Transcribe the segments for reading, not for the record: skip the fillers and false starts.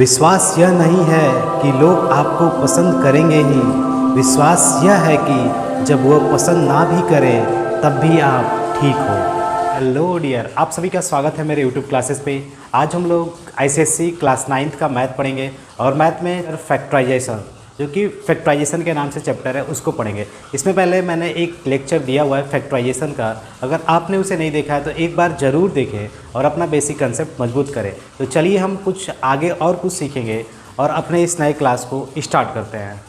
विश्वास यह नहीं है कि लोग आपको पसंद करेंगे ही, विश्वास यह है कि जब वो पसंद ना भी करें तब भी आप ठीक हो। हेलो डियर, आप सभी का स्वागत है मेरे यूट्यूब क्लासेस पे। आज हम लोग आईसीएसई क्लास 9th का मैथ पढ़ेंगे और मैथ में फैक्टराइजेशन, जो कि फैक्टराइजेशन के नाम से चैप्टर है, उसको पढ़ेंगे। इसमें पहले मैंने एक लेक्चर दिया हुआ है फैक्टराइजेशन का, अगर आपने उसे नहीं देखा है तो एक बार ज़रूर देखें और अपना बेसिक कंसेप्ट मजबूत करें। तो चलिए हम कुछ आगे और कुछ सीखेंगे और अपने इस नए क्लास को स्टार्ट करते हैं।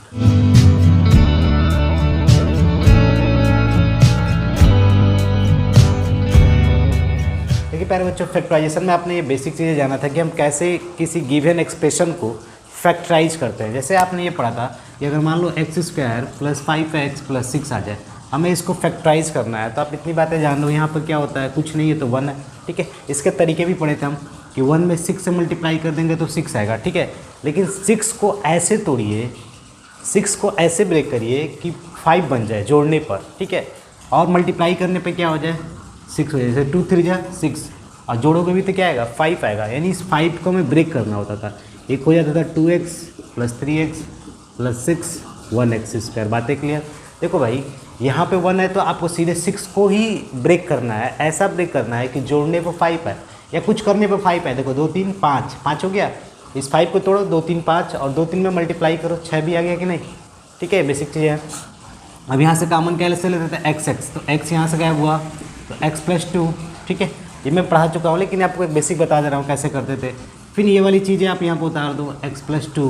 देखिए प्यारे बच्चों, फैक्टराइजेशन में आपने ये बेसिक चीज़ें जाना था कि हम कैसे किसी गिवन एक्सप्रेशन को फैक्टराइज करते हैं। जैसे आपने ये पढ़ा था कि अगर मान लो x² + 5x + 6 आ जाए, हमें इसको फैक्टराइज करना है। तो आप इतनी बातें जान लो, यहाँ पर क्या होता है, कुछ नहीं है तो 1 है। ठीक है, इसके तरीके भी पढ़े थे हम कि 1 में 6 से मल्टीप्लाई कर देंगे तो 6 आएगा। ठीक है, लेकिन 6 को ऐसे तोड़िए, 6 को ऐसे ब्रेक करिए कि 5 बन जाए जोड़ने पर। ठीक है, और मल्टीप्लाई करने पर क्या हो जाए, 6 हो जाए। जैसे 2 3 जा 6 और जोड़ोगे भी तो क्या आएगा, 5 आएगा। यानी इस 5 को हमें ब्रेक करना होता था। एक हो जाता था 2x + 3x + 6 1x²। बातें क्लियर। देखो भाई, यहाँ पे 1 है तो आपको सीधे 6 को ही ब्रेक करना है। ऐसा ब्रेक करना है कि जोड़ने पर 5 है या कुछ करने पर 5 है। देखो 2 3 5 5 हो गया। इस 5 को तोड़ो, 2 3 5 और 2 3 में मल्टीप्लाई करो, 6 भी आ गया कि नहीं। ठीक है, बेसिक चीज़ है। अब यहाँ से कॉमन क्या ले लेते थे, x, तो x यहाँ से गायब हुआ तो x + 2। ठीक है, ये मैं पढ़ा चुका हूँ लेकिन आपको एक बेसिक बता दे रहा हूँ कैसे करते थे। फिर ये वाली चीज़ें आप यहाँ पर उतार दो, x + 2,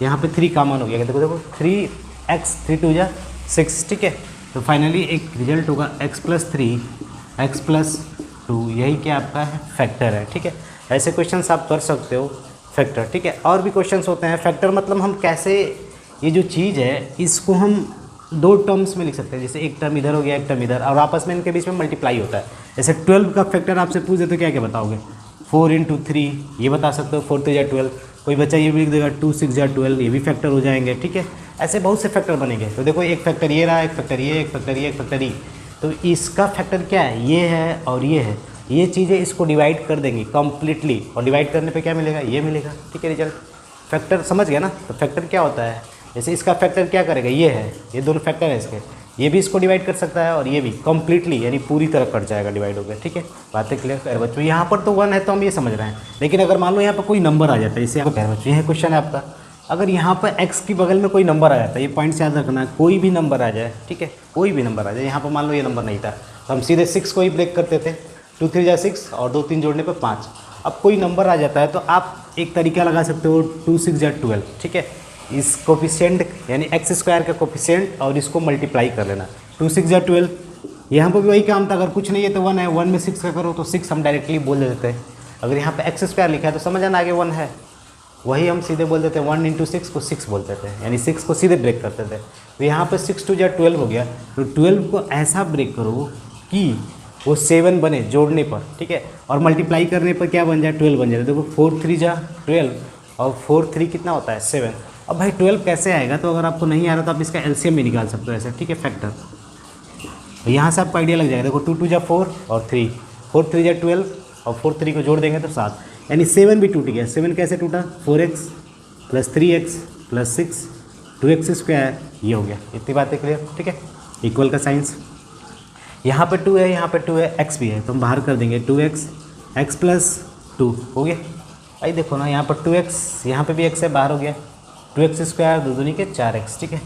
यहाँ पे 3 कॉमन हो गया। देखो देखो 3x 3 2 जा 6। ठीक है, तो फाइनली एक रिजल्ट होगा x + 3 x + 2। यही क्या आपका है, फैक्टर है। ठीक है, ऐसे क्वेश्चंस आप कर सकते हो फैक्टर। ठीक है, और भी क्वेश्चंस होते हैं फैक्टर, मतलब हम कैसे ये जो चीज़ है इसको हम 2 टर्म्स में लिख सकते हैं। जैसे एक टर्म इधर हो गया, एक टर्म इधर, और आपस में इनके बीच में मल्टीप्लाई होता है। जैसे 12 का फैक्टर आपसे पूछ दे तो क्या क्या बताओगे, 4 × 3 ये बता सकते हो, 4 3 जा 12। कोई बच्चा ये भी लिख देगा 2 6 जा 12, ये भी फैक्टर हो जाएंगे। ठीक है, ऐसे बहुत से फैक्टर बनेंगे। तो देखो एक फैक्टर ये रहा, एक फैक्टर ये, एक फैक्टर ये, एक फैक्टर ये। तो इसका फैक्टर क्या है, ये है और ये है। ये चीज़ें इसको डिवाइड कर देंगी कम्प्लीटली, और डिवाइड करने पे क्या मिलेगा, ये मिलेगा। ठीक है, रिजल्ट फैक्टर समझ गया ना। तो फैक्टर क्या होता है, जैसे इसका फैक्टर क्या करेगा, ये है, ये दोनों फैक्टर है इसके, ये भी इसको डिवाइड कर सकता है और ये भी कम्प्लीटली, यानी पूरी तरह कट जाएगा, डिवाइड हो गया। ठीक है, बातें क्लियर है बच्चों। यहाँ पर तो 1 है तो हम ये समझ रहे हैं, लेकिन अगर मान लो यहाँ पर कोई नंबर आ जाता है, जैसे आपको बच्चों यह क्वेश्चन है आपका, अगर यहाँ पर x की बगल में कोई नंबर आ जाता है, ये पॉइंट्स याद रखना है, कोई भी नंबर आ जाए। ठीक है, कोई भी नंबर आ जाए, यहाँ पर मान लो ये नंबर नहीं था तो हम सीधे 6 को ही ब्रेक करते थे, 2 3 जा 6 और 2 3 जोड़ने पर 5। अब कोई नंबर आ जाता है तो आप एक तरीका लगा सकते हो, 2 6 जा 12। ठीक है, इस कोफिशिएंट यानी x² का कोफिशिएंट और इसको मल्टीप्लाई कर लेना, 2 6 जा 12। यहाँ पर भी वही काम था, अगर कुछ नहीं है तो 1 है, 1 में 6 का करो तो 6 हम डायरेक्टली बोल देते हैं। अगर यहाँ पे x² लिखा है तो समझ आना आगे 1 है, वही हम सीधे बोल देते हैं 1 × 6 को 6 बोलते थे, यानी 6 को सीधे ब्रेक करते थे। तो यहाँ पे 6 2 जा 12 हो गया, तो 12 को ऐसा ब्रेक करो कि वो 7 बने जोड़ने पर। ठीक है, और मल्टीप्लाई करने पर क्या बन जाए, 12 बन जाए। देखो 4 3 जा 12 और 4 3 कितना होता है, 7। अब भाई 12 कैसे आएगा, तो अगर आपको नहीं आ रहा तो आप इसका एलसीएम भी निकाल सकते हो ऐसे। ठीक है, फैक्टर, तो यहाँ से आपको आइडिया लग जाएगा। देखो 2 2 जा 4 और 3, 4 3 जा 12 और 4 3 को जोड़ देंगे तो 7, यानी 7 भी टूट गया। 7 कैसे टूटा, 4x + 3x + 6 2x², ये हो गया। इतनी बातें क्लियर। ठीक है, इक्वल का साइंस, यहाँ पे 2 है, यहाँ पे 2 है, x भी है तो हम बाहर कर देंगे 2x x + 2 हो गया। भाई देखो ना, यहाँ पर 2x, यहाँ पे भी x है, बाहर हो गया 2x², 2 दूनी के 4x। ठीक है,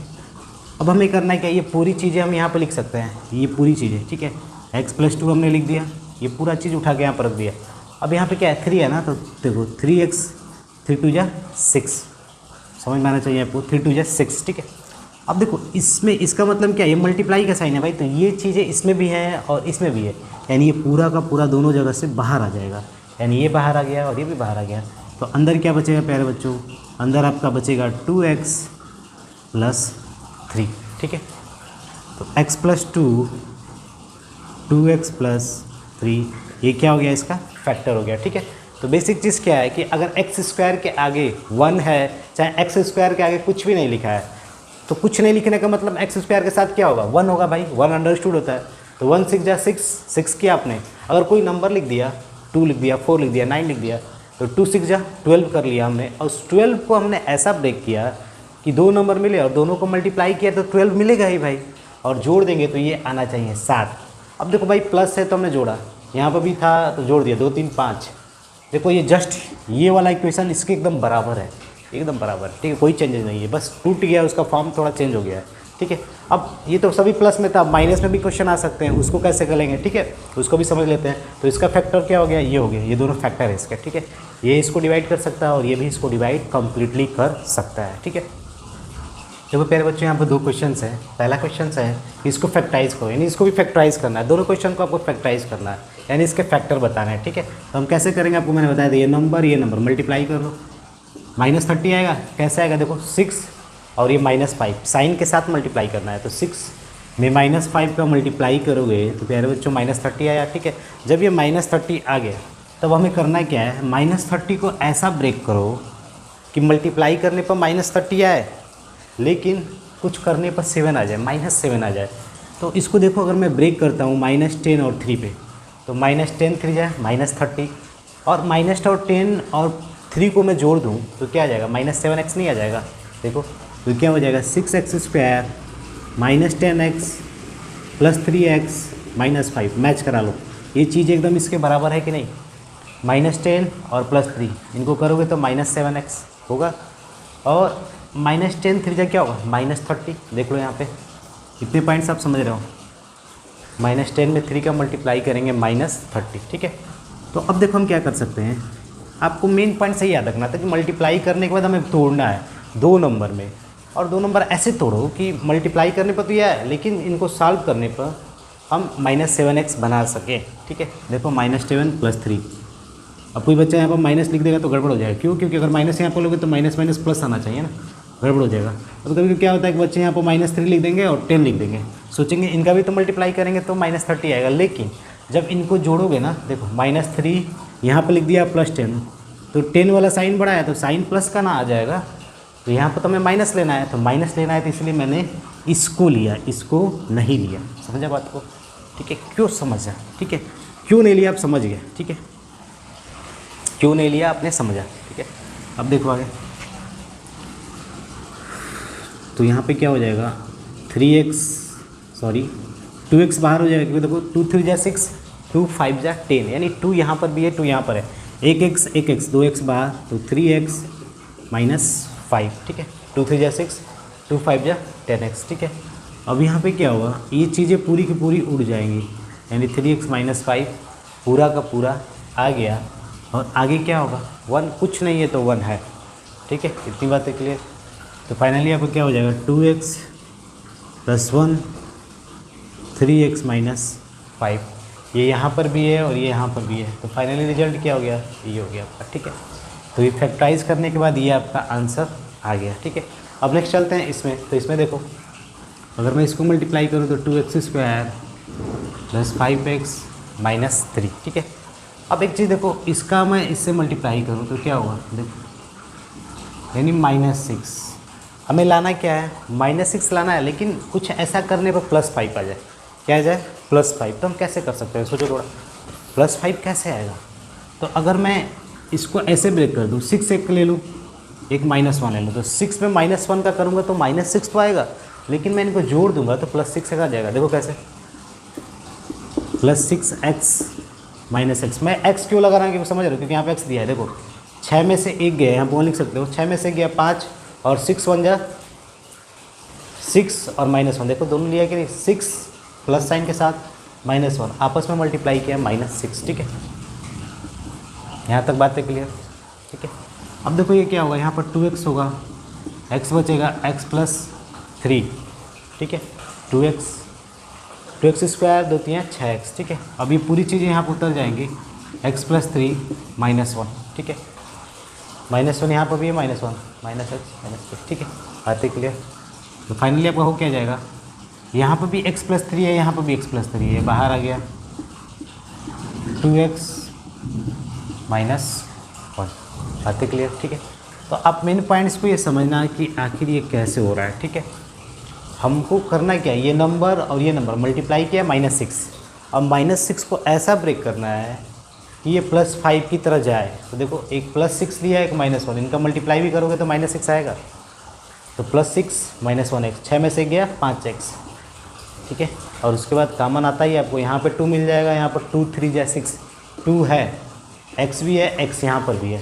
अब हमें करना है क्या, ये पूरी चीज़ें हम यहाँ पर लिख सकते हैं, ये पूरी चीज़ें। ठीक है, x + 2 हमने लिख दिया, ये पूरा चीज़ उठा के यहाँ पर रख दिया। अब यहाँ पे क्या है, 3 है ना, तो देखो 3x 3 2 जा 6, समझ में आना चाहिए आपको, 3 2 जा 6। ठीक है, अब देखो इसमें इसका मतलब क्या है, ये मल्टीप्लाई का साइन है भाई, तो ये चीज़ें इसमें भी हैं और इसमें भी है, यानी ये पूरा का पूरा दोनों जगह से बाहर आ जाएगा, यानी ये बाहर आ गया और ये भी बाहर आ गया। तो अंदर क्या बचेगा प्यारे बच्चों, अंदर आपका बचेगा 2x + 3। ठीक है, तो x + 2 2x + 3, ये क्या हो गया, इसका फैक्टर हो गया। ठीक है, तो बेसिक चीज़ क्या है कि अगर x² के आगे 1 है, चाहे x² के आगे कुछ भी नहीं लिखा है, तो कुछ नहीं लिखने का मतलब x² के साथ क्या होगा, 1 होगा भाई, 1 अंडरस्टूड होता है। तो 1 6 जा 6 किया आपने। अगर कोई नंबर लिख दिया, 2 लिख दिया, 4 लिख दिया, 9 लिख दिया, तो 2 6 जा 12 कर लिया हमने, और उस 12 को हमने ऐसा ब्रेक किया कि 2 नंबर मिले और दोनों को मल्टीप्लाई किया तो 12 मिलेगा ही भाई, और जोड़ देंगे तो ये आना चाहिए 7। अब देखो भाई प्लस है तो हमने जोड़ा, यहाँ पर भी था तो जोड़ दिया, 2 3 5। देखो ये जस्ट ये वाला इक्वेशन इसके एकदम बराबर है, एकदम बराबर, ठीक है, कोई चेंजेस नहीं है, बस टूट गया, उसका फॉर्म थोड़ा चेंज हो गया है, ठीक है। अब ये तो सभी प्लस में था, माइनस में भी क्वेश्चन आ सकते हैं, उसको कैसे करेंगे, ठीक है, उसको भी समझ लेते हैं। तो इसका फैक्टर क्या हो गया, ये हो गया, ये दोनों फैक्टर है इसके, ठीक है। ये इसको डिवाइड कर सकता है और ये भी इसको डिवाइड कम्प्लीटली कर सकता है, ठीक है। देखो प्यारे बच्चों, यहाँ पर 2 क्वेश्चन है। पहला क्वेश्चन है कि इसको फैक्टराइज करो, यानी इसको भी फैक्टराइज करना है, दोनों क्वेश्चन को आपको फैक्टराइज करना है, यानी इसके फैक्टर बताना है, ठीक है। तो हम कैसे करेंगे आपको मैंने बताया था, ये नंबर मल्टीप्लाई कर लो, -30 आएगा, कैसे आएगा देखो 6 और ये -5 साइन के साथ मल्टीप्लाई करना है, तो 6 में -5 का मल्टीप्लाई करोगे तो प्यारे बच्चों -30 आया, ठीक है। जब ये -30 आ गया तब हमें करना क्या है, -30 को ऐसा ब्रेक करो कि मल्टीप्लाई करने पर -30 आए लेकिन कुछ करने पर 7 आ जाए, -7 आ जाए। तो इसको देखो अगर मैं ब्रेक करता हूँ -10 और 3 पे, तो -10 3 जाए -30, और -10 और 3 को मैं जोड़ दूँ तो क्या आ जाएगा, -7x नहीं आ जाएगा। देखो तो क्या हो जाएगा, 6x² -10x + 3x -5, मैच करा लो, ये चीज़ एकदम इसके बराबर है कि नहीं, -10 और +3 इनको करोगे तो -7x होगा, और -10 3 जा क्या होगा, -30। देख लो यहाँ पे कितने पॉइंट्स आप समझ रहे हो, -10 में 3 का मल्टीप्लाई करेंगे -30, ठीक है। तो अब देखो हम क्या कर सकते हैं, आपको मेन पॉइंट सही याद रखना था कि मल्टीप्लाई करने के बाद हमें तोड़ना है 2 नंबर में, और 2 नंबर ऐसे तोड़ो कि मल्टीप्लाई करने पर तो यह है लेकिन इनको सॉल्व करने पर हम -7x बना सकें, ठीक है। देखो -7 + 3, अब कोई बच्चा यहाँ पर माइनस लिख देगा तो गड़बड़ हो जाएगा, क्यों, क्योंकि अगर माइनस यहाँ पर लोगे तो माइनस प्लस आना चाहिए ना, गड़बड़ हो जाएगा। तो कभी क्या होता है कि बच्चे यहाँ पर -3 लिख देंगे और 10 लिख देंगे, सोचेंगे इनका भी तो मल्टीप्लाई करेंगे तो -30 आएगा, लेकिन जब इनको जोड़ोगे ना, देखो -3 यहाँ पर लिख दिया +10, तो 10 वाला साइन बड़ा है तो साइन प्लस का ना आ जाएगा, तो यहाँ पर तो हमें माइनस लेना है, तो माइनस लेना है तो इसलिए मैंने इसको लिया, इसको नहीं लिया, समझा बात को, ठीक है। क्यों समझा, ठीक है, क्यों नहीं लिया आप समझ गए, ठीक है, क्यों नहीं लिया आपने समझा, ठीक है। अब देखो आगे, तो यहाँ पे क्या हो जाएगा, 2x बाहर हो जाएगा, क्योंकि देखो 2 3 जा 6, 2 5 जा 10, यानी 2 यहाँ पर भी है, 2 यहाँ पर है, 1x 2x बाहर, तो 3x - 5, ठीक है, 2 3 जा 6, 2 5 जा 10x, ठीक है। अब यहाँ पे क्या होगा, ये चीज़ें पूरी की पूरी उड़ जाएंगी, यानी 3x - 5 पूरा का पूरा आ गया, और आगे क्या होगा, 1 कुछ नहीं है तो 1 है, ठीक है, इतनी बातें क्लियर। तो फाइनली आपको क्या हो जाएगा, 2x + 1 3x - 5, ये यहाँ पर भी है और ये यहाँ पर भी है, तो फाइनली रिजल्ट क्या हो गया, ये हो गया आपका, ठीक है। तो ये फैक्टराइज करने के बाद ये आपका आंसर आ गया, ठीक है। अब नेक्स्ट चलते हैं इसमें, तो इसमें देखो अगर मैं इसको मल्टीप्लाई करूँ तो 2x² + 5x - 3, ठीक है। अब एक चीज़ देखो, इसका मैं इससे मल्टीप्लाई करूँ तो क्या होगा, देखो यानी -6, हमें लाना क्या है, -6 लाना है, लेकिन कुछ ऐसा करने पर +5 आ जाए, क्या आ जाए, +5। तो हम कैसे कर सकते हैं, सोचो थोड़ा, +5 कैसे आएगा। तो अगर मैं इसको ऐसे ब्रेक कर दूँ, 6 एक ले लूँ, एक -1 ले लूँ, तो 6 में -1 का करूँगा तो -6 तो आएगा, लेकिन मैं इनको जोड़ दूंगा तो +6 आ जाएगा। देखो कैसे, +6x - x, मैं x क्यों लगा रहा हूँ, समझ रहे हो, क्योंकि यहाँ पे x दिया है। देखो 6 में से 1 गया, यहाँ पर लिख सकते हो, 6 में से गया 5 और 6 1 जा 6 और -1, देखो दोनों लिया कि नहीं, 6 प्लस साइन के साथ -1 आपस में मल्टीप्लाई किया -6, ठीक है। यहाँ तक बातें क्लियर, ठीक है। अब देखो ये क्या होगा, यहाँ पर 2x होगा, x बचेगा x + 3, ठीक है, 2x ² 2 3 6x, ठीक है। अब ये पूरी चीज़ें यहाँ पर उतर जाएंगी, x + 3 -1, ठीक है, -1 यहाँ पर भी है, -1 -x -3, ठीक है, आते क्लियर। तो फाइनली आपका हो क्या जाएगा, यहाँ पर भी x + 3 है, यहाँ पर भी x + 3 है, बाहर आ गया 2x - 1, आते क्लियर, ठीक है। तो आप मेन पॉइंट्स को ये समझना है कि आखिर ये कैसे हो रहा है, ठीक है। हमको करना क्या है, ये नंबर और ये नंबर मल्टीप्लाई किया -6, अब -6 को ऐसा ब्रेक करना है कि ये +5 की तरह जाए, तो देखो एक +6 लिया है, एक -1, इनका मल्टीप्लाई भी करोगे तो -6 आएगा। तो +6 -1x, 6 में से गया 5x, ठीक है। और उसके बाद कॉमन आता ही आपको, यहाँ पे 2 मिल जाएगा, यहाँ पर 2 3 जा 6, 2 है, x भी है, x यहाँ पर भी है।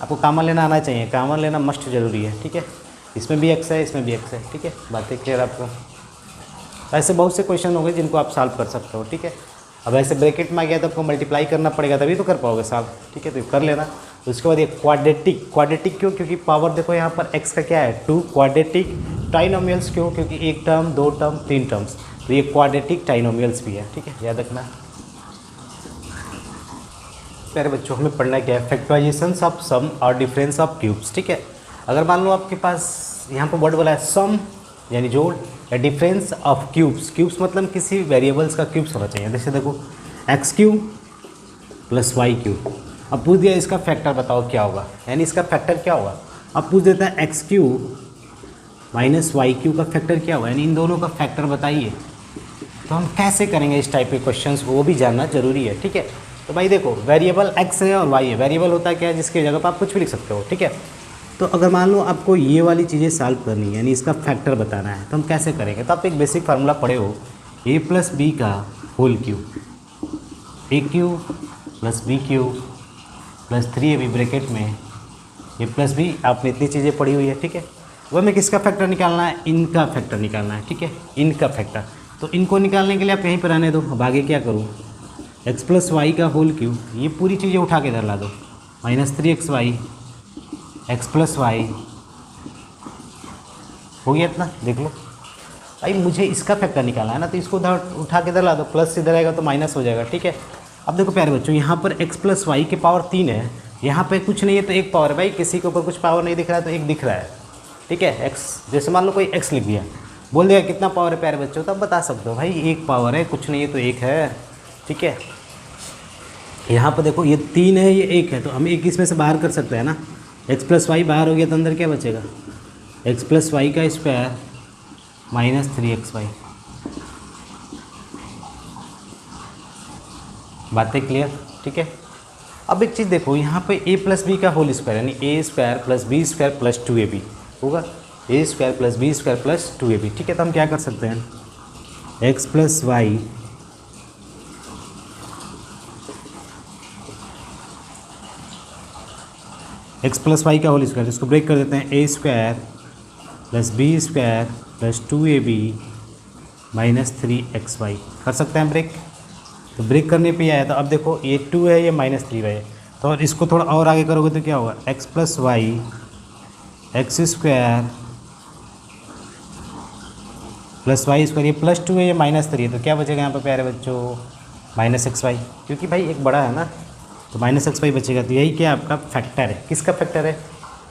आपको कॉमन लेना आना चाहिए, कॉमन लेना मस्ट जरूरी है, ठीक है। इसमें भी x है, इसमें भी x है, ठीक है। बातें क्लियर आपको। ऐसे बहुत से क्वेश्चन हो गए जिनको आप सॉल्व कर सकते हो, ठीक है। अब ऐसे ब्रैकेट में आ गया तो आपको मल्टीप्लाई करना पड़ेगा, तभी तो कर पाओगे सॉल्व, ठीक है। तो कर लेना। तो उसके बाद ये क्वाड्रेटिक क्यों? क्योंकि पावर देखो यहाँ पर x का क्या है 2। क्वाड्रेटिक ट्राइनोमियल्स क्यों? क्योंकि 1 टर्म, 2 टर्म, 3 टर्म्स, तो ये क्वाड्रेटिक ट्राइनोमियल्स भी है, ठीक है, याद रखना। प्यारे बच्चों, हमें पढ़ना क्या है? फैक्टराइजेशंस ऑफ सम और डिफरेंस ऑफ क्यूब्स, ठीक है। अगर मान लो आपके पास यहाँ पर वर्ड बोला है सम यानी जोड़, या डिफरेंस ऑफ क्यूब्स, क्यूब्स मतलब किसी वेरिएबल्स का क्यूब्स होना चाहिए। जैसे देखो x³ + y³, अब पूछ दिया इसका फैक्टर बताओ क्या होगा, यानी इसका फैक्टर क्या होगा। अब पूछ देता है x³ - y³ का फैक्टर क्या होगा, यानी इन दोनों का फैक्टर बताइए। तो हम कैसे करेंगे इस टाइप के क्वेश्चंस, वो भी जानना जरूरी है, ठीक है। तो भाई देखो, वेरिएबल x है और y है। वेरिएबल होता है क्या है? जिसकी जगह पर आप कुछ भी लिख सकते हो, ठीक है। तो अगर मान लो आपको ये वाली चीज़ें सॉल्व करनी है, यानी इसका फैक्टर बताना है, तो हम कैसे करेंगे? तो आप एक बेसिक फार्मूला पढ़े हो, a + b का whole cube, a³ + b³ + 3ab bracket में a + b, आपने इतनी चीज़ें पढ़ी हुई है, ठीक है। वो हमें किसका फैक्टर निकालना है? इनका फैक्टर निकालना है, ठीक है, इनका फैक्टर। तो इनको निकालने के लिए आप यहीं पर रहने दो। अब आगे क्या करूँ? x + y का होल क्यूब, ये पूरी चीज़ें उठा के इधर ला दो, -3xy x + y हो गया इतना, देख लो। भाई मुझे इसका फैक्टर निकालना है ना, तो इसको उधर उठा के इधर ला दो, प्लस इधर आएगा तो माइनस हो जाएगा, ठीक है। अब देखो प्यारे बच्चों, यहाँ पर x + y की पावर 3 है, यहाँ पे कुछ नहीं है तो 1 पावर है। भाई किसी के ऊपर कुछ पावर नहीं दिख रहा है तो 1 दिख रहा है, ठीक है। x जैसे मान लो कोई x लिख दिया, बोल देगा कितना पावर है प्यारे बच्चों, तो आप बता सकते हो भाई 1 पावर है, कुछ नहीं है तो 1 है, ठीक है। यहाँ पर देखो ये 3 है, ये 1 है, तो हम 1 इसमें से बाहर कर सकते हैं ना। x + y बाहर हो गया तो अंदर क्या बचेगा? x + y का स्क्वायर -3xy। बातें क्लियर, ठीक है। अब एक चीज़ देखो, यहाँ पे a + b का होल स्क्वायर, यानी a² + b² + 2ab होगा, a² + b² + 2ab, ठीक है। तो हम क्या कर सकते हैं? x + y का होल स्क्वायर, इसको ब्रेक कर देते हैं, a² + b² + 2ab - 3xy। कर सकते हैं ब्रेक। तो ब्रेक करने पे आया, तो अब देखो ये 2 है, ये -3y है, तो इसको थोड़ा और आगे करोगे तो क्या होगा? x + y x² + y², ये +2 है, ये -3 है, तो क्या बचेगा यहाँ पर प्यारे बच्चों? -xy, क्योंकि भाई एक बड़ा है ना, तो -xy बचेगा। तो यही क्या आपका फैक्टर है? किसका फैक्टर है?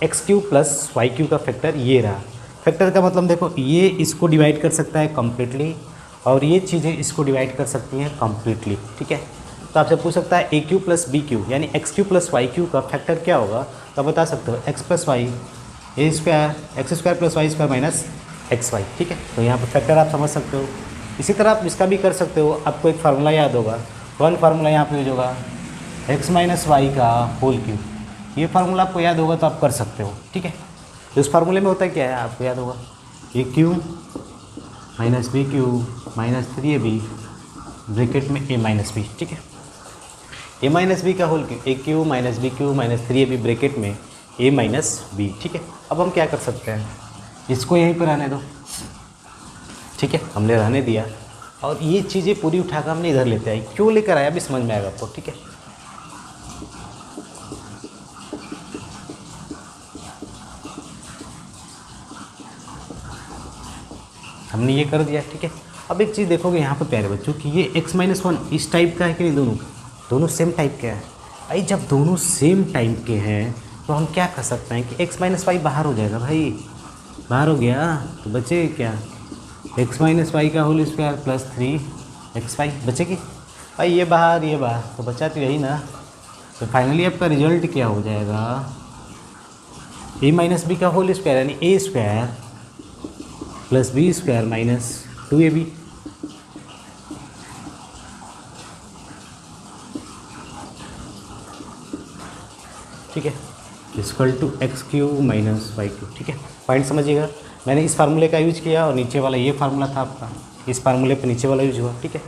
x³ + y³ का फैक्टर ये रहा। फैक्टर का मतलब देखो, ये इसको डिवाइड कर सकता है कम्प्लीटली, और ये चीज़ें इसको डिवाइड कर सकती हैं कम्प्लीटली, ठीक है। तो आपसे पूछ सकता है a³ + b³ यानी x³ + y³ का फैक्टर क्या होगा, तो बता सकते हो x + y x² + y² - xy, ठीक है। तो यहाँ पर फैक्टर आप समझ सकते हो। इसी तरह आप इसका भी कर सकते हो। आपको एक फार्मूला याद होगा, कौन फार्मूला यहाँ पे यूज होगा? x - y का होल क्यूब, ये फार्मूला आपको याद होगा तो आप कर सकते हो, ठीक है। तो इस फार्मूले में होता क्या है आपको याद होगा? a³ - b³ - 3ab ब्रैकेट में a - b, ठीक है। a - b का whole cube, a³ - b³ - 3ab bracket में a - b, ठीक है। अब हम क्या कर सकते हैं? इसको यहीं पर रहने दो, ठीक है, हमने रहने दिया, और ये चीज़ें पूरी उठाकर हमने इधर लेते आए। क्यों लेकर आया अभी समझ में आएगा आपको, ठीक है। हमने ये कर दिया, ठीक है। अब एक चीज़ देखोगे यहाँ पर प्यारे बच्चों कि ये x - 1 इस टाइप का है कि नहीं? दोनों सेम टाइप के हैं। भाई जब दोनों सेम टाइप के हैं तो हम क्या कर सकते हैं कि x - y बाहर हो जाएगा। भाई बाहर हो गया तो बचे क्या? x - y का होल स्क्वायर + 3xy बचेगी। भाई ये बाहर तो बचा तो यही ना। तो फाइनली आपका रिजल्ट क्या हो जाएगा? a - b का होल स्क्वायर यानी a² + b² - 2ab। ठीक है, equal to X cube minus Y cube. ठीक है, पॉइंट समझिएगा, मैंने इस फार्मूले का यूज किया और नीचे वाला ये फार्मूला था आपका, इस फार्मूले पे नीचे वाला यूज हुआ। ठीक है,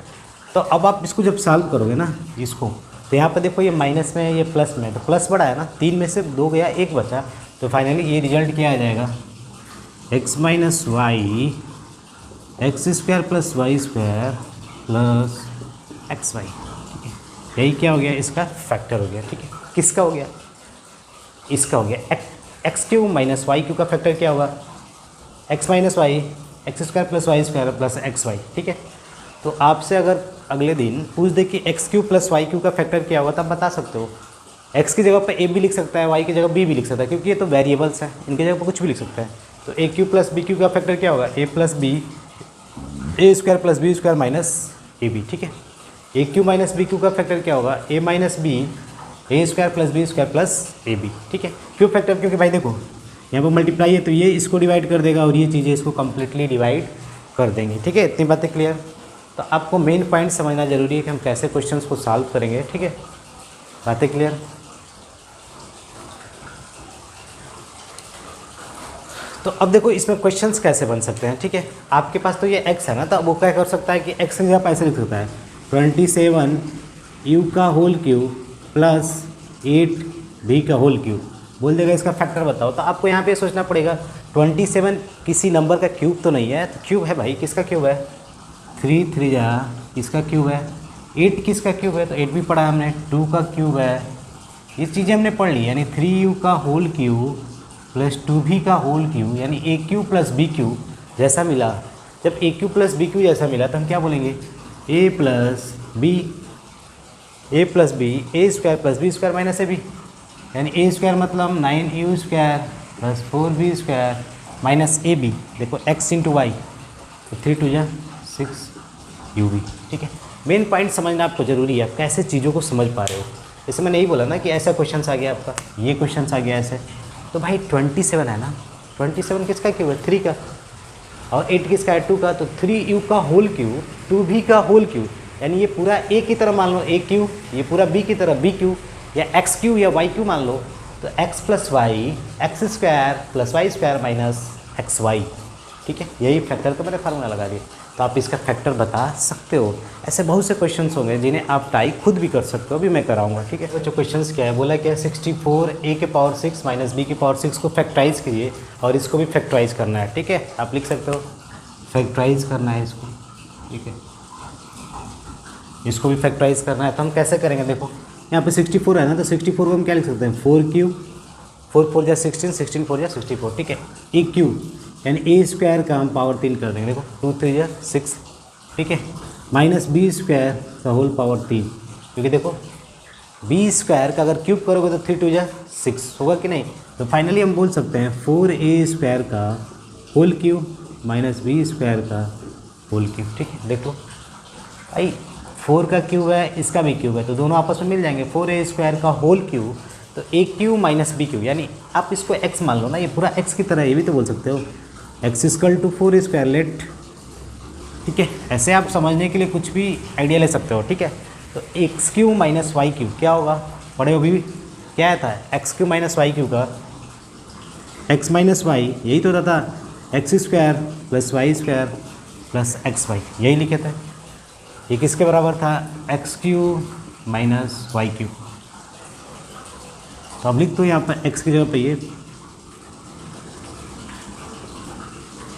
तो अब आप इसको जब सॉल्व करोगे ना इसको, तो यहाँ पे देखो ये माइनस में है, ये प्लस में है, तो प्लस बड़ा है ना, 3 में से 2 गया, 1 बचा, तो फाइनली ये रिजल्ट क्या आ जाएगा, X minus Y x square plus Y square plus x Y. ठीक है, यही क्या हो गया, इसका फैक्टर हो गया। ठीक है, किसका हो गया, इसका हो गया। X cube minus Y cube का फैक्टर क्या होगा, X minus Y x square plus Y square plus x Y. ठीक है, तो आपसे अगर अगले दिन पूछ दे कि X cube plus Y cube का फैक्टर क्या होगा, तब बता सकते हो। एक्स की जगह पर ए भी लिख सकता है, वाई की जगह बी भी लिख सकता है, क्योंकि ये तो वेरिएबल्स हैं, इनकी जगह पर कुछ भी लिख सकता है। तो a cube plus b cube का फैक्टर क्या होगा, a plus b a square plus B square minus a b. ठीक है, a cube minus B cube का फैक्टर क्या होगा, a minus b a square plus B square plus A b. ठीक है, क्यों फैक्टर, क्योंकि भाई देखो यहाँ पर मल्टीप्लाई है तो ये इसको डिवाइड कर देगा और ये चीज़ें इसको कम्प्लीटली डिवाइड कर देंगे। ठीक है, इतनी बातें क्लियर। तो आपको मेन पॉइंट समझना जरूरी है कि हम कैसे क्वेश्चंस को सॉल्व करेंगे। ठीक है, बातें क्लियर। तो अब देखो इसमें क्वेश्चंस कैसे बन सकते हैं। ठीक है, आपके पास तो ये x है ना, तो अब वो क्या कर सकता है कि x की जगह ऐसे लिख सकता है 27 u का होल क्यूब प्लस 8 v का होल क्यूब, बोल देगा इसका फैक्टर बताओ। तो आपको यहाँ पे सोचना पड़ेगा 27 किसी नंबर का क्यूब तो नहीं है, तो क्यूब है भाई, किसका क्यूब है, 3 3 जा इसका क्यूब है, 8 किसका क्यूब है, तो 8 भी पढ़ा हमने, 2 का क्यूब है, ये चीज़ें हमने पढ़ ली, यानी 3u का होल क्यूब प्लस 2v का होल क्यूब, यानी a cube plus b cube जैसा मिला। जब a cube plus b cube जैसा मिला तो हम क्या बोलेंगे, a plus b a square plus B square minus a b, यानी ए स्क्वायर मतलब 9u square plus 4b square minus a b. देखो x इंटू वाई, तो 3 2 जा 6u बी। ठीक है, मेन पॉइंट समझना आपको ज़रूरी है, आप कैसे चीज़ों को समझ पा रहे हो। जैसे मैंने यही बोला ना कि ऐसा क्वेश्चन आ गया आपका, ये क्वेश्चन आ गया ऐसे, तो भाई 27 है ना, 27 किसका क्यूब है, 3 का, और 8 किसका है, 2 का, तो 3u का होल क्यूब 2v का होल क्यूब, यानी ये पूरा a की तरह मान लो a क्यू, ये पूरा b की तरह b क्यू, या x क्यू या y क्यू मान लो, तो x plus Y x square plus Y square minus X Y. ठीक है, यही फैक्टर तो मैंने फार्मूला लगा दिया, तो आप इसका फैक्टर बता सकते हो। ऐसे बहुत से क्वेश्चंस होंगे जिन्हें आप टाई खुद भी कर सकते हो, अभी मैं कराऊंगा। ठीक है, जो क्वेश्चंस क्या है, बोला क्या है 64 a के पावर 6 माइनस b के पावर 6 को फैक्टराइज कीजिए और इसको भी फैक्टराइज करना है। ठीक है, आप लिख सकते हो फैक्टराइज करना है इसको। ठीक है, इसको भी फैक्टराइज करना है, तो हम कैसे करेंगे, देखो यहाँ पे 64 है ना, तो 64 को हम क्या लिख सकते हैं, 4 क्यूब, 4 4 जा 16, 16 4 जा 64। ठीक है, ए क्यूब यानी ए स्क्वायर का हम पावर 3 कर देंगे, देखो 2 3 जा 6। ठीक है, माइनस बी स्क्वायर का होल पावर 3, क्योंकि देखो बी स्क्वायर का अगर क्यूब करोगे तो 3 2 जा 6 होगा कि नहीं। तो फाइनली हम बोल सकते हैं 4a स्क्वायर का whole cube minus B square का होल क्यूब। ठीक है, देखो भाई 4 का क्यूब है, इसका भी क्यूब है, तो दोनों आपस में मिल जाएंगे, 4a स्क्वायर का होल क्यूब, तो a cube minus B cube, यानी आप इसको x मान लो ना, ये पूरा x की तरह, ये भी तो बोल सकते हो x equal to 4 square let. ठीक है, ऐसे आप समझने के लिए कुछ भी आइडिया ले सकते हो। ठीक है, तो X cube minus Y cube क्या होगा, पढ़े हो भी, क्या था X cube minus Y cube का, एक्स माइनस वाई यही तो रहता, X square plus Y square plus x Y, यही लिखे थे। ये किसके बराबर था, X cube minus Y cube. तो अब लिख दो यहाँ पर x की जगह पे ये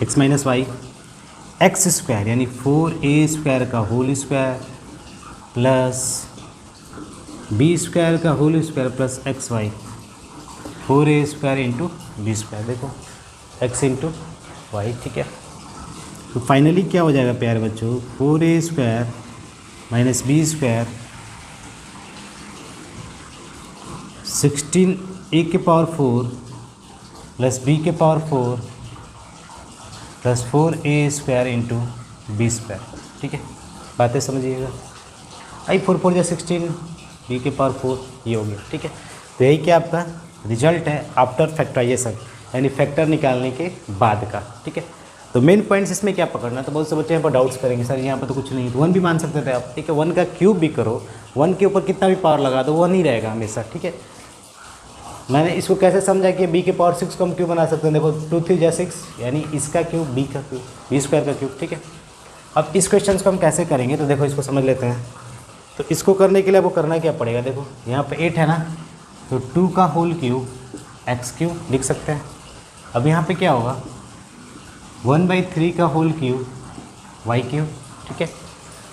x minus Y x square यानी 4a स्क्वायर का whole square plus B square का whole square plus x y, 4a square into B square, देखो x इंटू वाई। ठीक है, तो फाइनली क्या हो जाएगा प्यारे बच्चों, 4a square minus B square 16a के पावर 4 प्लस b के पावर 4 प्लस 4a square into B square. ठीक है, बातें समझिएगा। आई 4 4 या 16 b के पावर 4, ये हो गया। ठीक है, तो यही क्या आपका रिजल्ट है आफ्टर फैक्टराइजेशन, यानी फैक्टर निकालने के बाद का। ठीक है, तो मेन पॉइंट्स इसमें क्या पकड़ना, तो बहुत से बच्चे यहाँ पर डाउट्स करेंगे, सर यहाँ पर तो कुछ नहीं, तो 1 भी मान सकते थे आप। ठीक है, 1 का क्यूब भी करो, 1 के ऊपर कितना भी पावर लगा दो 1 ही रहेगा हमेशा। ठीक है, मैंने इसको कैसे समझा कि b के पावर 6 को हम क्यों बना सकते हैं। देखो 2 3 जा 6 यानी इसका क्यूब b का क्यूब, b स्क्वायर का क्यूब, ठीक है। अब इस क्वेश्चन को हम कैसे करेंगे तो देखो इसको समझ लेते हैं। तो इसको करने के लिए आपको करना क्या पड़ेगा, देखो यहाँ पे 8 है ना, तो 2 का होल क्यूब एक्स क्यूब लिख सकते हैं। अब यहाँ पे क्या होगा 1/3 का होल क्यूब वाई क्यूब, ठीक है।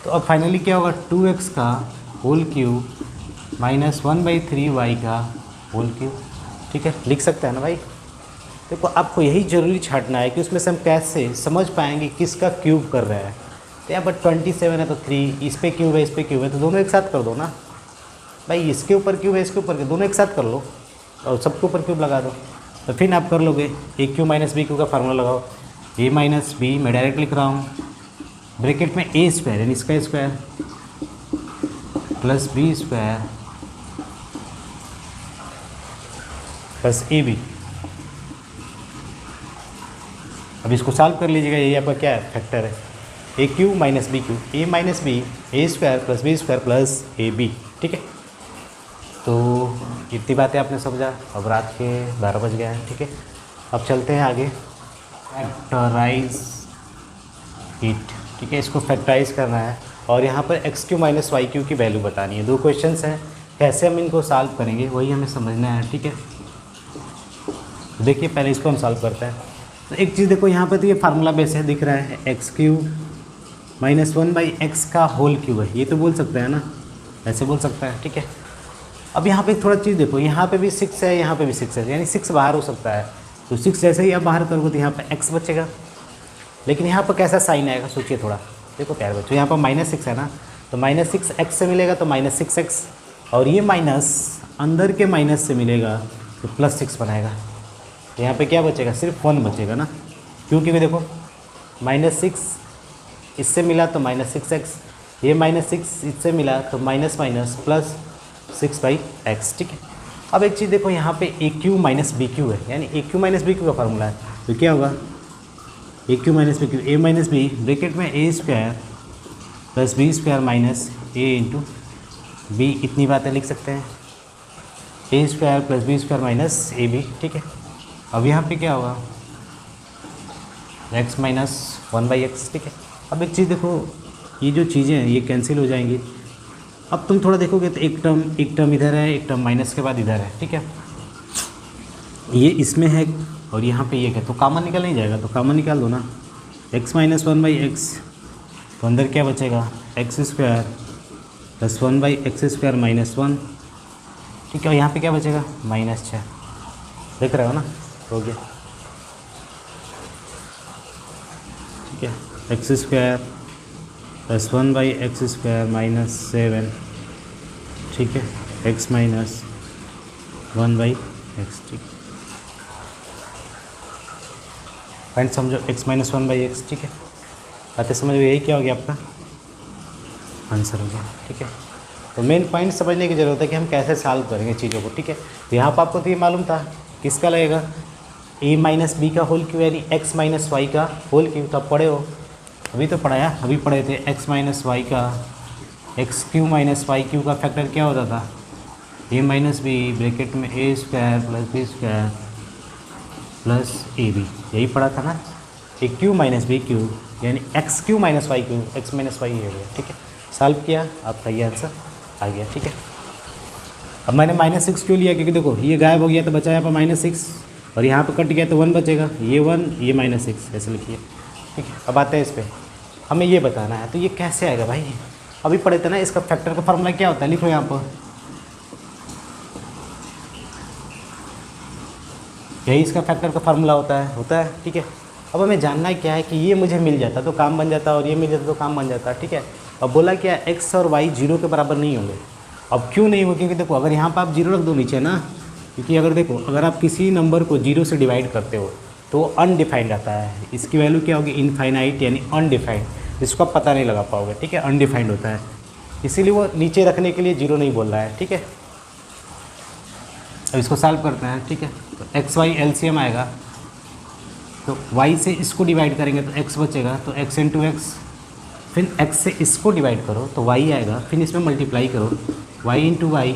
तो अब फाइनली क्या होगा 2x का होल क्यूब माइनस 1/3 वाई का होल क्यूब, ठीक है, लिख सकते हैं ना भाई। देखो आपको यही जरूरी छांटना है कि उसमें से हम कैसे समझ पाएंगे किसका क्यूब कर रहा है। तो यहाँ पर 27 है तो 3, इस पे क्यूब है इस पे क्यूब है, तो दोनों एक साथ कर दो ना भाई, इसके ऊपर क्यूब है इसके ऊपर क्यूब, दोनों एक साथ कर लो और सबके ऊपर क्यूब लगा दो। तो फिर आप कर लोगे A cube minus B cube का फार्मूला लगाओ, ए माइनस बी मैं डायरेक्ट लिख रहा हूँ, ब्रैकेट में ए स्क्वायर यानी इसका square plus B square plus ए बी। अब इसको सॉल्व कर लीजिएगा, यही आपका क्या है फैक्टर है, a cube minus B cube, a minus b a square plus B square plus A b, ठीक है। तो इतनी बातें आपने समझा। अब रात के 12 बज गए हैं, ठीक है। अब चलते हैं आगे, फैक्टराइज इट, ठीक है। इसको फैक्टराइज करना है और यहाँ पर X cube minus Y cube की वैल्यू बतानी है। 2 क्वेश्चंस हैं, कैसे हम इनको सॉल्व करेंगे वही हमें समझना है, ठीक है। तो देखिए पहले इसको हम सॉल्व करते हैं। तो एक चीज़ देखो यहाँ पर तो ये फार्मूला बेस है, दिख रहा है एक्स क्यू माइनस 1/x का होल क्यूब है, ये तो बोल सकते हैं ना, ऐसे बोल सकता है, ठीक है। अब यहाँ पे थोड़ा चीज़ देखो, यहाँ पे भी 6 है यहाँ पे भी 6 है, यानी 6 बाहर हो सकता है। तो 6 जैसे ही आप बाहर करोगे तो यहाँ पे x बचेगा, लेकिन यहाँ पर कैसा साइन आएगा सोचिए थोड़ा। देखो प्यार बच्चों यहाँ पर -6 है ना, तो -6 x से मिलेगा तो -6x, और ये माइनस अंदर के माइनस से मिलेगा तो +6 बनाएगा। तो यहाँ पे क्या बचेगा, सिर्फ 1 बचेगा ना, क्योंकि देखो -6 इससे मिला तो -6x, ये -6 इससे मिला तो माइनस माइनस प्लस 6/x, ठीक है। अब एक चीज़ देखो यहाँ पे a cube minus B cube है, यानी a cube minus B cube का फार्मूला है, तो क्या होगा a cube minus B cube, a minus b bracket में ए square plus B square minus a into b, इतनी बातें लिख सकते हैं, a square plus B square minus a b, ठीक है। अब यहाँ पे क्या होगा x माइनस 1/x, ठीक है। अब एक चीज़ देखो, ये जो चीज़ें हैं ये कैंसिल हो जाएंगी। अब तुम थोड़ा देखोगे तो एक टर्म इधर है, एक टर्म माइनस के बाद इधर है, ठीक है। ये इसमें है और यहाँ पे ये है, तो कॉमन निकल नहीं जाएगा, तो कॉमन निकाल दो ना, x माइनस 1/x, तो अंदर क्या बचेगा x square plus 1/x square minus 1, ठीक है। और यहाँ पे क्या बचेगा -6, देख रहे हो ना, हो गया, ठीक है। X square plus 1/x square minus 7, ठीक है, x माइनस 1/x, ठीक। पॉइंट समझो, x माइनस 1/x, ठीक है। बातें समझ में, यही क्या हो गया आपका आंसर हो गया, ठीक है। तो मेन पॉइंट समझने की ज़रूरत है कि हम कैसे सॉल्व करेंगे चीज़ों को, ठीक है। तो यहाँ पर आपको तो ये मालूम था किसका लगेगा, ए माइनस बी का होल क्यूब यानी एक्स माइनस वाई का होल क्यूब, तो आप पढ़े हो, अभी तो पढ़ाया, अभी पढ़े थे एक्स माइनस वाई का x cube minus Y cube का फैक्टर क्या होता था, ए माइनस बी ब्रैकेट में ए square plus B square plus ए बी, यही पढ़ा था ना। A cube minus B cube यानी x cube minus Y cube, x minus y हो गया, ठीक है। सॉल्व किया, आपका ये आंसर आ गया, ठीक है। अब मैंने -6 क्यों लिया, क्योंकि देखो ये गायब हो गया तो बचा यहाँ पर -6, और यहाँ पर कट गया तो 1 बचेगा, ये 1 ये -6, ऐसे लिखिए, ठीक है। अब आते हैं इस पर, हमें ये बताना है, तो ये कैसे आएगा भाई, अभी पढ़े थे ना, इसका फैक्टर का फार्मूला क्या होता है, लिखो यहाँ पर, यही इसका फैक्टर का फार्मूला होता है, ठीक है। अब हमें जानना है क्या है कि ये मुझे मिल जाता तो काम बन जाता और ये मिल जाता तो काम बन जाता, ठीक है। अब बोला क्या x और y 0 के बराबर नहीं होंगे। अब क्यों नहीं होंगे, क्योंकि देखो अगर यहाँ पर आप 0 रख दो नीचे ना, क्योंकि अगर देखो अगर आप किसी नंबर को 0 से डिवाइड करते हो तो अनडिफाइंड आता है, इसकी वैल्यू क्या होगी इनफाइनाइट यानी अनडिफाइंड, इसको आप पता नहीं लगा पाओगे, ठीक है, अनडिफाइंड होता है, इसीलिए वो नीचे रखने के लिए 0 नहीं बोल रहा है, ठीक है। अब इसको सॉल्व करते हैं, ठीक है। तो एक्स वाई एलसीएम आएगा, तो y से इसको डिवाइड करेंगे तो x बचेगा, तो x इंटू एक्स, फिर x से इसको डिवाइड करो तो y आएगा, फिर इसमें मल्टीप्लाई करो y इंटू वाई,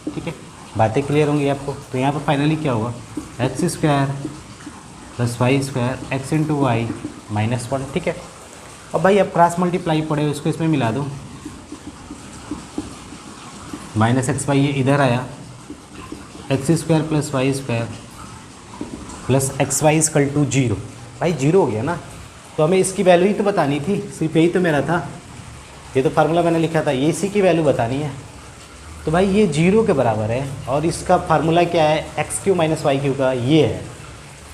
ठीक है। बातें क्लियर होंगी आपको। तो यहाँ पर फाइनली क्या होगा, X square plus Y square X into Y minus 1, ठीक है। अब भाई अब क्रॉस मल्टीप्लाई पड़े उसको इसमें मिला दो, माइनस एक्स वाई ये इधर आया, X square plus Y square plus x Y equal to 0। भाई 0 हो गया ना, तो हमें इसकी वैल्यू ही तो बतानी थी, सिर्फ यही तो मेरा था, ये तो फार्मूला मैंने लिखा था, ये इसी की वैल्यू बतानी है। तो भाई ये 0 के बराबर है और इसका फार्मूला क्या है, X cube minus Y cube का ये है।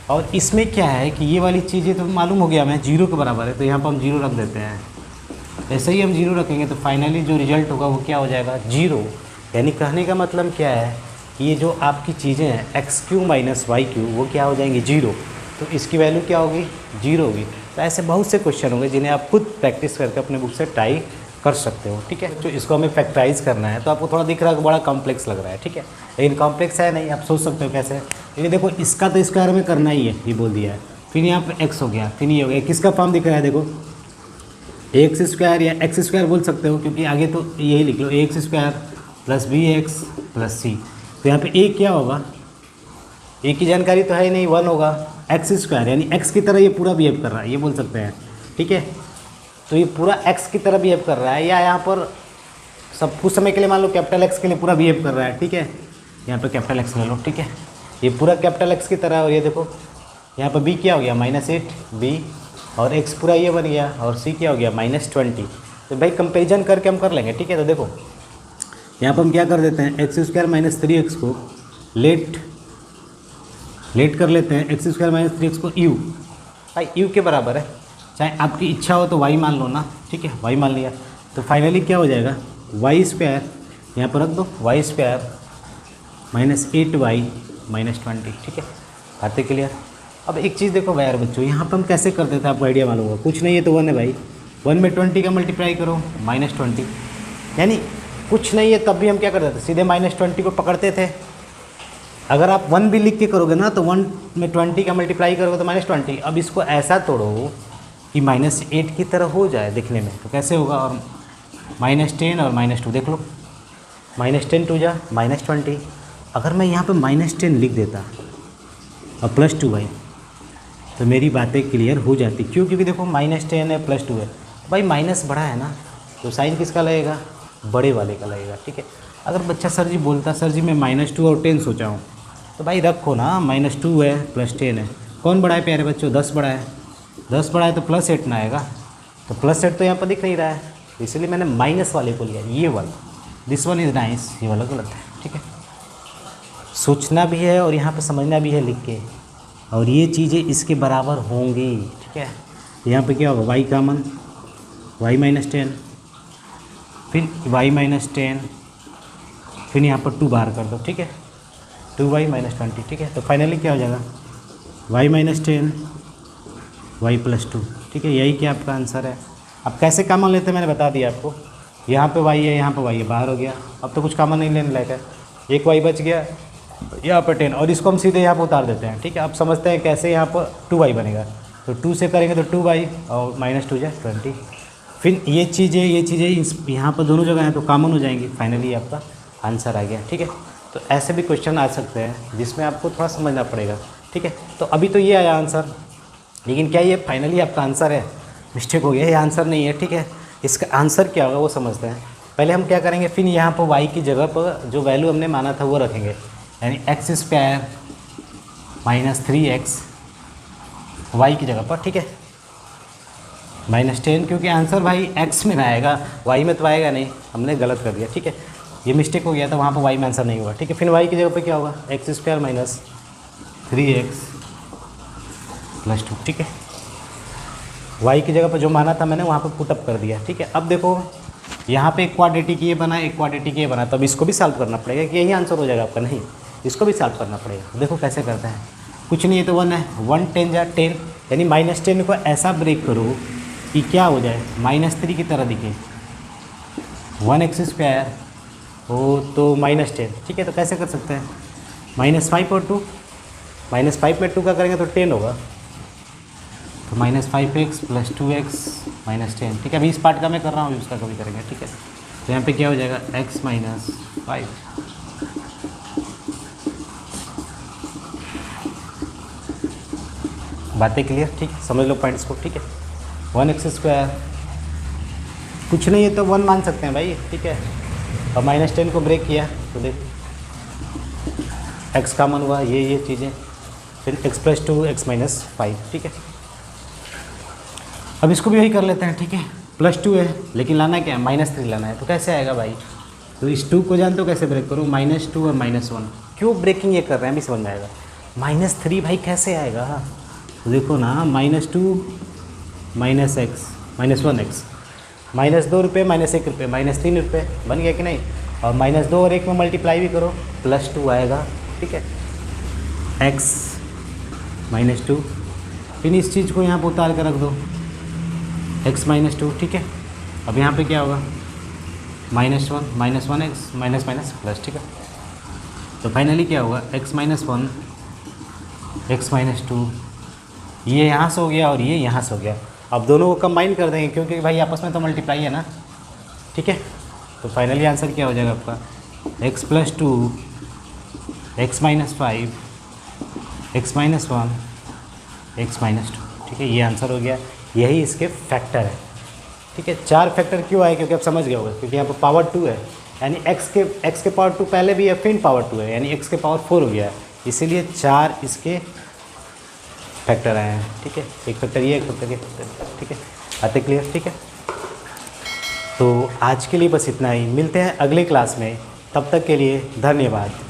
और इसमें क्या है कि ये वाली चीज़ें तो मालूम हो गया हमें 0 के बराबर है, तो यहाँ पर हम 0 रख देते हैं। ऐसे ही हम 0 रखेंगे तो फाइनली जो रिजल्ट होगा वो क्या हो जाएगा, 0। यानी कहने का मतलब क्या है कि ये जो आपकी चीज़ें हैं X cube minus Y cube वो क्या हो जाएंगी 0, तो इसकी वैल्यू क्या होगी 0 होगी। तो ऐसे बहुत से क्वेश्चन होंगे जिन्हें आप खुद प्रैक्टिस करके अपने बुक से ट्राई कर सकते हो, ठीक है। जो इसको हमें फैक्टराइज करना है तो आपको थोड़ा दिख रहा है बड़ा कॉम्प्लेक्स लग रहा है, ठीक है, लेकिन कॉम्प्लेक्स है नहीं, आप सोच सकते हो कैसे। ये देखो इसका तो स्क्वायर में करना ही है, ये बोल दिया है, फिर यहाँ पे एक्स हो गया, फिर ये हो गया, किसका फॉर्म दिख रहा है देखो, एक्स स्क्वायर या एक्स स्क्वायर बोल सकते हो क्योंकि आगे तो यही लिख लो, x square plus b x plus c. तो यहाँ पे ए क्या होगा, ए की जानकारी तो है ही नहीं, 1 होगा, एक्स स्क्वायर यानी एक्स की तरह ये पूरा बिहेव कर रहा है, ये बोल सकते हैं, ठीक है। तो ये पूरा एक्स की तरह बिहेव कर रहा है, या यहाँ पर सब कुछ समय के लिए मान लो कैपिटल एक्स के लिए पूरा बिहेव कर रहा है, ठीक है। यहाँ पे कैपिटल एक्स ले लो, ठीक है, ये पूरा कैपिटल एक्स की तरह है। और ये देखो यहाँ पर बी क्या हो गया -8 बी, और एक्स पूरा ये बन गया, और सी क्या हो गया -20। तो भाई कंपेरिजन करके हम कर लेंगे, ठीक है। तो देखो यहाँ पर हम क्या कर देते हैं, एक्स स्क्वायर माइनस 3x को लेट कर लेते हैं, एक्स स्क्वायर माइनस 3x को यू, भाई यू के बराबर है, चाहे आपकी इच्छा हो तो वाई मान लो ना, ठीक है, वाई मान लिया। तो फाइनली क्या हो जाएगा, वाई स्क्वायर यहाँ पर रख दो, वाई स्क्वायर -8y -20, ठीक है, बातें क्लियर। अब एक चीज़ देखो भाई यार बच्चों, यहाँ पर हम कैसे कर देते हैं आपको आइडिया मालूम होगा, कुछ नहीं है तो 1 है भाई, 1 में 20 का मल्टीप्लाई करो -20, यानी कुछ नहीं है तब भी हम क्या कर देते, सीधे -20 को पकड़ते थे। अगर आप 1 भी लिख के करोगे ना तो 1 में 20 का मल्टीप्लाई करोगे तो -20। अब इसको ऐसा तोड़ो कि -8 की तरह हो जाए दिखने में, तो कैसे होगा, और -10 और -2 देख लो, -10 2 जा -20। अगर मैं यहाँ पे -10 लिख देता और +2 भाई, तो मेरी बातें क्लियर हो जाती। क्यों, क्योंकि देखो -10 है +2 है, भाई माइनस बड़ा है ना, तो साइन किसका लगेगा, बड़े वाले का लगेगा, ठीक है। अगर बच्चा सर जी बोलता सर जी मैं -2 और 10 सोचा हूँ, तो भाई रखो ना, -2 है +10 है, कौन बड़ा है प्यारे बच्चों, 10 बड़ा है, 10 बड़ा है तो +8 ना आएगा, तो +8 तो यहाँ पर दिख नहीं रहा है, इसलिए मैंने माइनस वाले को लिया, ये वाला, दिस वन इज़ नाइस, ये वाला गलत है, ठीक है। सोचना भी है और यहाँ पे समझना भी है लिख के, और ये चीज़ें इसके बराबर होंगी, ठीक है। यहाँ पे क्या होगा, y कॉमन, y -10, फिर y -10, फिर यहाँ पर 2 बाहर कर दो, ठीक है, 2y -20, ठीक है। तो फाइनली क्या हो जाएगा, y -10 y +2, ठीक है, यही क्या आपका आंसर है। अब कैसे कॉमन लेते हैं मैंने बता दिया आपको, यहाँ पे y है, यहाँ पे y है, बाहर हो गया, अब तो कुछ कॉमन नहीं लेने लायक है, एक y बच गया, यहाँ पर 10, और इसको हम सीधे यहाँ पर उतार देते हैं, ठीक है। आप समझते हैं कैसे, यहाँ पर 2y बनेगा, तो 2 से करेंगे तो 2y और -2 जाए 20, फिर ये चीज़ें यहाँ पर दोनों जगह हैं तो कॉमन हो जाएंगी, फाइनली आपका आंसर आ गया, ठीक है। तो ऐसे भी क्वेश्चन आ सकते हैं जिसमें आपको थोड़ा समझना पड़ेगा, ठीक है। तो अभी तो ये आया आंसर, लेकिन क्या ये फाइनली आपका आंसर है, मिस्टेक हो गया, ये आंसर नहीं है, ठीक है। इसका आंसर क्या होगा वो समझते हैं। पहले हम क्या करेंगे, फिर यहाँ पर y की जगह पर जो वैल्यू हमने माना था वो रखेंगे, यानी एक्स स्क्वायर -3x y की जगह पर, ठीक है, -10, क्योंकि आंसर भाई x में ना आएगा, y में तो आएगा नहीं, हमने गलत कर दिया, ठीक है, ये मिस्टेक हो गया था, वहाँ पर y में आंसर नहीं हुआ, ठीक है। फिर y की जगह पर क्या होगा, एक्स स्क्वायर -3x +2, ठीक है, y की जगह पर जो माना था मैंने वहाँ पर पुटअप कर दिया, ठीक है। अब देखो यहाँ पे एक क्वाड्रेटिक ये बना, एक क्वाड्रेटिक ये बना, तो अब इसको भी सॉल्व करना पड़ेगा कि यही आंसर हो जाएगा आपका, नहीं, इसको भी सॉल्व करना पड़ेगा। देखो कैसे करते हैं, कुछ नहीं है तो 1 है, 1 10 जा 10, यानी -10 को ऐसा ब्रेक करो कि क्या हो जाए, -3 की तरह दिखे, 1x स्क्वायर हो तो -10, ठीक है। तो कैसे कर सकते हैं, -5 और 2, -5 में 2 का करेंगे तो 10 होगा, तो -5x + 2x -10, ठीक है। अभी इस पार्ट का मैं कर रहा हूँ, उसका कभी करेंगे, ठीक है। तो यहाँ पे क्या हो जाएगा, x - 5 बातें क्लियर? ठीक है, समझ लो पॉइंट्स को। ठीक है, 1x² कुछ नहीं है तो 1 मान सकते हैं भाई। ठीक है, और -10 को ब्रेक किया तो देखो x कॉमन हुआ, ये चीज़ें, फिर x+2 x-5। ठीक है, अब इसको भी वही कर लेते हैं। ठीक है, +2 है लेकिन लाना क्या है, -3 लाना है। तो कैसे आएगा भाई, तो इस 2 को जानते हो कैसे ब्रेक करो, -2 और -1। क्यों ब्रेकिंग ये कर रहे हैं अभी समझ में आएगा। -3 भाई कैसे आएगा, तो देखो ना, -2 -x -1x, -2 रुपये -1 रुपये -3 रुपये, बन गया कि नहीं। और -2 और 1 में मल्टीप्लाई भी करो, +2 आएगा। ठीक है, x -2, फिर इस चीज़ को यहाँ पर उतार कर रख दो, x -2। ठीक है, अब यहाँ पे क्या होगा, -1 -1x माइनस माइनस प्लस। ठीक है, तो फाइनली क्या होगा, x -1 x -2, ये यहाँ से हो गया और ये यहाँ से हो गया। अब दोनों को कंबाइन कर देंगे क्योंकि भाई आपस में तो मल्टीप्लाई है ना। ठीक है, तो फाइनली आंसर क्या हो जाएगा आपका, x+2 x -5 x -1 x -2। ठीक है, ये आंसर हो गया, यही इसके फैक्टर है। ठीक है, 4 फैक्टर क्यों आए, क्योंकि आप समझ गए होगा, क्योंकि यहाँ पर पावर 2 है, यानी x के पावर 2 पहले भी है, फिर पावर 2 है, यानी x के पावर 4 हो गया है, इसीलिए 4 इसके फैक्टर आए हैं। ठीक है, एक फैक्टर ये, एक फैक्टर ये फैक्टर। ठीक है, आते क्लियर? ठीक है, तो आज के लिए बस इतना ही, मिलते हैं अगले क्लास में, तब तक के लिए धन्यवाद।